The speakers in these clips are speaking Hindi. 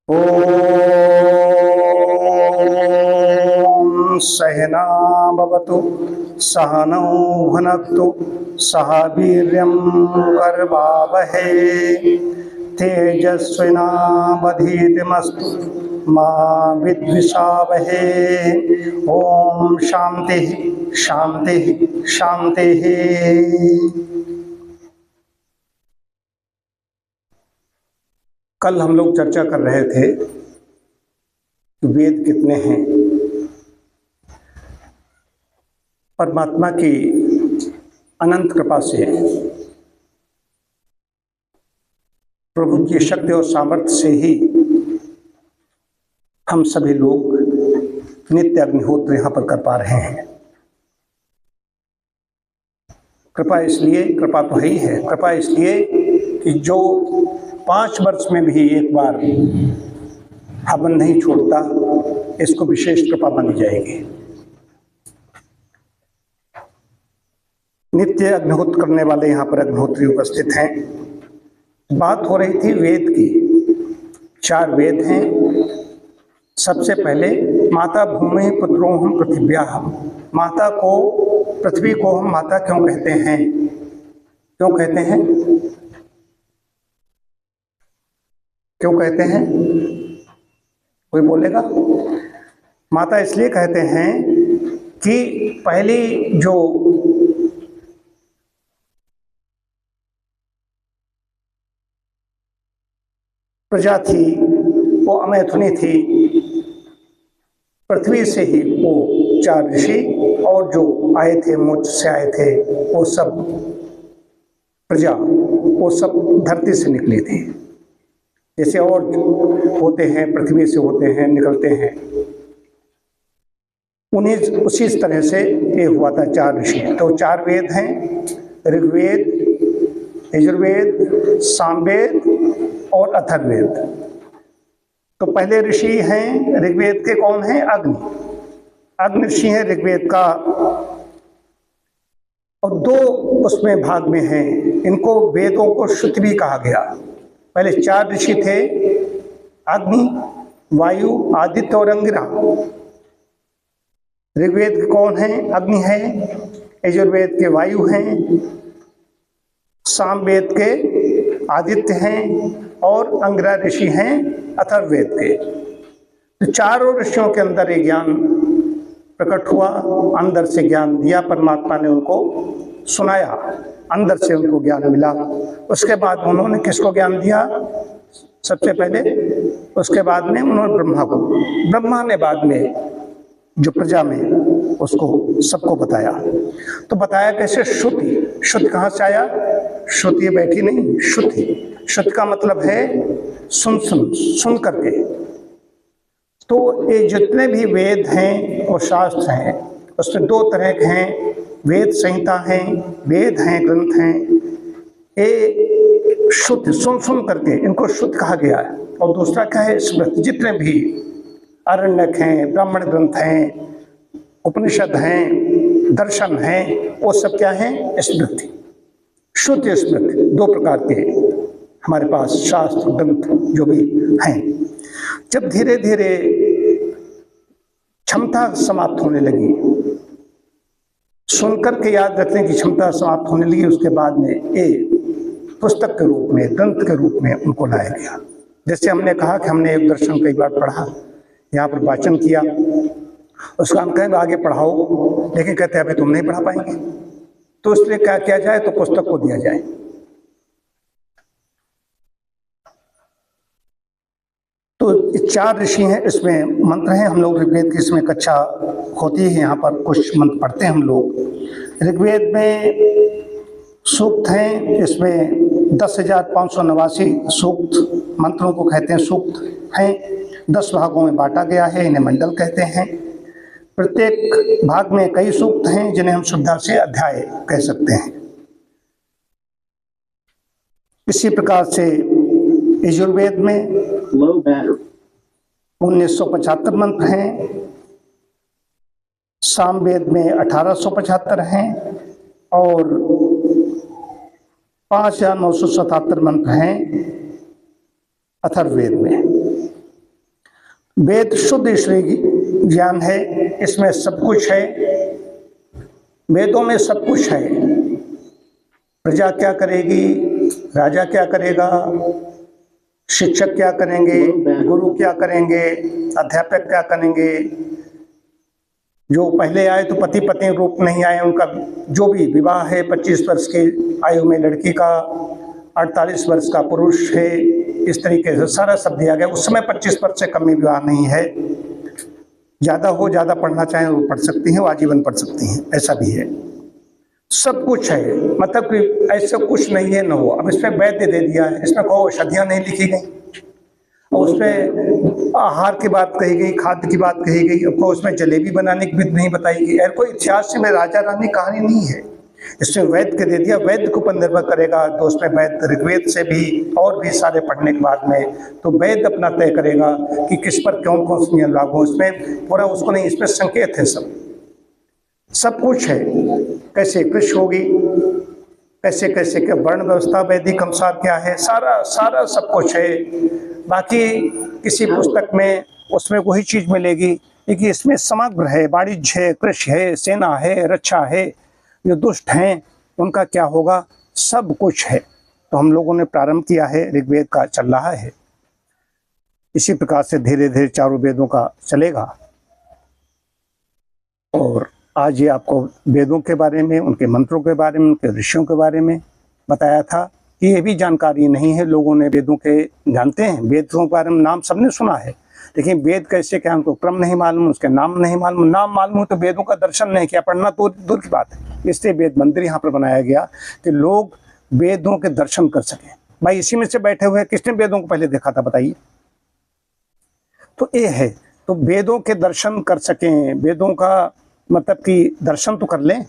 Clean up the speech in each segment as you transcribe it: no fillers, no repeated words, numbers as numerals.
ॐ सहना भवतु सहनौ भुनक्तु सह वीर्यं करवावहै तेजस्विनावधीतमस्तु मा विद्विषावहै। ओम शांति शांति शांति। कल हम लोग चर्चा कर रहे थे वेद कितने हैं। परमात्मा की अनंत कृपा से, प्रभु की शक्ति और सामर्थ्य से ही हम सभी लोग नित्य अग्निहोत्र यहाँ पर कर पा रहे हैं। कृपा इसलिए, कृपा तो है ही है, कृपा इसलिए कि जो 5 वर्ष में भी एक बार हवन नहीं छोड़ता, इसको विशेष कृपा मानी जाएगी। नित्य अग्निहोत्र करने वाले यहाँ पर अग्निहोत्री उपस्थित हैं। बात हो रही थी वेद की। 4 वेद हैं। सबसे पहले माता भूमि पुत्रों हम पृथिव्या। माता को, पृथ्वी को हम माता क्यों कहते हैं? क्यों कहते हैं? क्यों कहते हैं? कोई बोलेगा? माता इसलिए कहते हैं कि पहली जो प्रजा थी वो अमैथुनी थी। पृथ्वी से ही वो 4 ऋषि और जो आए थे, मोक्ष से आए थे, वो सब प्रजा, वो सब धरती से निकले थे। जैसे और होते हैं, पृथ्वी से होते हैं, निकलते हैं, उन्हीं उसी तरह से ये हुआ था 4 ऋषि। तो 4 वेद हैं, ऋग्वेद, यजुर्वेद, सामवेद और अथर्ववेद। तो पहले ऋषि हैं ऋग्वेद के, कौन हैं? अग्नि। अग्नि ऋषि हैं ऋग्वेद का। और 2 उसमें भाग में हैं। इनको वेदों को श्रुति भी कहा गया। पहले 4 ऋषि थे, अग्नि, वायु, आदित्य और अंगिरा। ऋग्वेद के कौन हैं? अग्नि है। यजुर्वेद के वायु हैं। सामवेद के आदित्य हैं और अंगिरा ऋषि हैं अथर्ववेद के। तो 4 ऋषियों के अंदर ये ज्ञान प्रकट हुआ, अंदर से ज्ञान दिया परमात्मा ने, उनको सुनाया, अंदर से उनको ज्ञान मिला। उसके बाद उन्होंने किसको ज्ञान दिया? सबसे पहले, उसके बाद में उन्होंने ब्रह्मा को। ब्रह्मा ने बाद में जो प्रजा में उसको सबको बताया। तो बताया कैसे? श्रुति। श्रुति कहाँ से आया? श्रुति बैठी नहीं, श्रुति। श्रुति का मतलब है सुन करके। तो ये जितने भी वेद हैं और शास्त्र हैं, उसमें 2 तरह के हैं। वेद संहिता हैं, वेद हैं, ग्रंथ हैं। ये शुद्ध सुन करके इनको शुद्ध कहा गया है। और दूसरा क्या है? स्मृति। जितने भी आरण्यक हैं, ब्राह्मण ग्रंथ हैं, उपनिषद हैं, दर्शन हैं, वो सब क्या हैं? स्मृति। शुद्ध स्मृति। 2 प्रकार के हमारे पास शास्त्र ग्रंथ जो भी हैं। जब धीरे धीरे क्षमता समाप्त होने लगी, सुनकर के याद रखने की क्षमता समाप्त होने लगी, उसके बाद में ये पुस्तक के रूप में, ग्रंथ के रूप में उनको लाया गया। जैसे हमने कहा कि हमने एक दर्शन कई बार पढ़ा, यहाँ पर वाचन किया, उसका हम कहें आगे पढ़ाओ, लेकिन कहते हैं अभी तुम नहीं पढ़ा पाएंगे। तो इसलिए क्या किया जाए? तो पुस्तक को दिया जाए। तो 4 ऋषि हैं, इसमें मंत्र हैं। हम लोग ऋग्वेद की इसमें कक्षा होती है, यहाँ पर कुछ मंत्र पढ़ते हैं हम लोग। ऋग्वेद में सूक्त हैं, इसमें 10,589 सूक्त, मंत्रों को कहते हैं सूक्त हैं। 10 भागों में बांटा गया है, इन्हें मंडल कहते हैं। प्रत्येक भाग में कई सूक्त हैं, जिन्हें हम शुद्धा से अध्याय कह सकते हैं। इसी प्रकार से यजुर्वेद में 1975 मंत्र हैं, सामवेद में 1875 हैं और 5,977 मंत्र हैं अथर्ववेद में। वेद शुद्ध श्री ज्ञान है, इसमें सब कुछ है, वेदों में सब कुछ है। प्रजा क्या करेगी, राजा क्या करेगा, शिक्षक क्या करेंगे, गुरु क्या करेंगे, अध्यापक क्या करेंगे, जो पहले आए तो पति पत्नी रूप नहीं आए, उनका जो भी विवाह है 25 वर्ष की आयु में लड़की का, 48 वर्ष का पुरुष है, इस तरीके से सारा सब दिया गया। उस समय 25 वर्ष से कम में विवाह नहीं है, ज़्यादा हो, ज़्यादा पढ़ना चाहें वो पढ़ सकती हैं, वो आजीवन पढ़ सकती हैं, ऐसा भी है। सब कुछ है, मतलब कि ऐसा कुछ नहीं है न हो। अब इसमें वैद्य दे दिया है, इसमें कहो औषधियाँ नहीं लिखी गई, और उसमें आहार की बात कही गई, खाद्य की बात कही गई, अब उसमें जलेबी बनाने की विधि नहीं बताई गई। कोई इतिहास में राजा रानी कहानी नहीं है, इसमें वैद्य के दे दिया। वैद्य के ऊपर निर्भर करेगा, तो उसमें वैद्य ऋग्वेद से भी और भी सारे पढ़ने के बाद में तो वैद्य अपना तय करेगा कि किस पर कौन कौन सी नियम लागू। इसमें पूरा उसको नहीं, इसमें संकेत है, सब कुछ है। कैसे कृषि होगी, कैसे कैसे क्या वर्ण व्यवस्था, वैदिक अनुसार क्या है, सारा सारा सब कुछ है। बाकी किसी पुस्तक में उसमें वही चीज मिलेगी कि इसमें समग्र है, वाणिज्य है, कृषि है, सेना है, रक्षा है, जो दुष्ट हैं उनका क्या होगा, सब कुछ है। तो हम लोगों ने प्रारंभ किया है, ऋग्वेद का चल रहा है, इसी प्रकार से धीरे धीरे चारों वेदों का चलेगा। और आज ये आपको वेदों के बारे में, उनके मंत्रों के बारे में, उनके ऋषियों के बारे में बताया था कि ये भी जानकारी नहीं है। लोगों ने वेदों के जानते हैं, वेदों के बारे में नाम सबने सुना है, लेकिन वेद कैसे क्या उनको क्रम नहीं मालूम, उसके नाम नहीं मालूम। नाम मालूम हो तो वेदों का दर्शन नहीं किया, पढ़ना तो दूर की बात है। इसलिए वेद मंदिर यहाँ पर बनाया गया कि लोग वेदों के दर्शन कर सकें। भाई इसी में से बैठे हुए किसने वेदों को पहले देखा था बताइए? तो ये है, तो वेदों के दर्शन कर सकें, वेदों का मतलब कि दर्शन तो कर लें।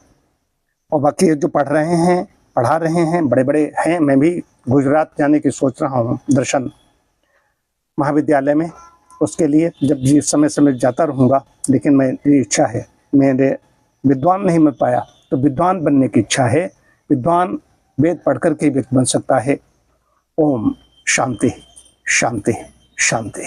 और बाकी जो पढ़ रहे हैं, पढ़ा रहे हैं, बड़े बड़े हैं, मैं भी गुजरात जाने की सोच रहा हूँ दर्शन महाविद्यालय में, उसके लिए जब जिस समय समय जाता रहूँगा। लेकिन मेरी इच्छा है, मेरे विद्वान नहीं मिल पाया तो विद्वान बनने की इच्छा है। विद्वान वेद पढ़ कर के व्यक्ति बन सकता है। ओम शांति शांति शांति।